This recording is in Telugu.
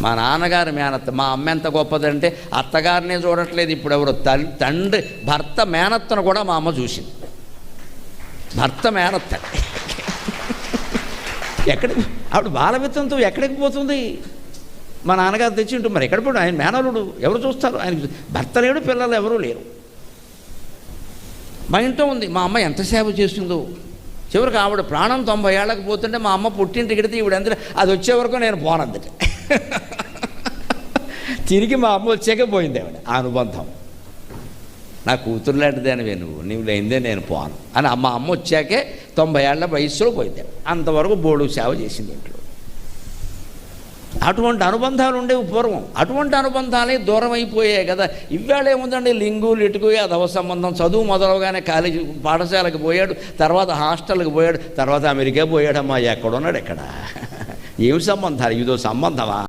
మా నాన్నగారి మేనత్త. మా అమ్మ ఎంత గొప్పదంటే అత్తగారినే చూడట్లేదు ఇప్పుడు ఎవరు, తండ్రి భర్త మేనత్తను కూడా మా అమ్మ చూసింది. భర్త మేనత్త ఎక్కడికి ఆవిడ బాలవిత్తంతో ఎక్కడికి పోతుంది? మా నాన్నగారు తెచ్చి ఉంటుంది. మరి ఎక్కడ పోడు? ఆయన మేనలుడు, ఎవరు చూస్తారు? ఆయన భర్త లేడు, పిల్లలు ఎవరూ లేరు. మా ఇంట్లో ఉంది. మా అమ్మ ఎంత సేవ చేస్తుందో. చివరికి ఆవిడ ప్రాణం 90 ఏళ్ళకి పోతుంటే మా అమ్మ పుట్టింటికి వెడితే ఈవిడ అందరూ అది వచ్చే వరకు నేను పోనందట. తిరిగి మా అమ్మ వచ్చాకే పోయింది ఆవిడ. ఆ అనుబంధం నా కూతురు లాంటిదేనివే నువ్వు లేనిదే నేను పోను అని మా అమ్మ వచ్చాకే 90 ఏళ్ల వయస్సులో పోయింది. అంతవరకు బోడు సేవ చేసింది ఇంట్లో. అటువంటి అనుబంధాలు ఉండేవి పూర్వం. అటువంటి అనుబంధాలే దూరం అయిపోయాయి కదా. ఇవాళ ఏముందండి, లింగులు ఇటుకు అదవ సంబంధం. చదువు మొదలవగానే కాలేజీ పాఠశాలకు పోయాడు, తర్వాత హాస్టల్కి పోయాడు, తర్వాత అమెరికా పోయాడమ్మా. ఎక్కడున్నాడు? ఎక్కడ? ఏమి సంబంధాలు? ఇదో సంబంధమా?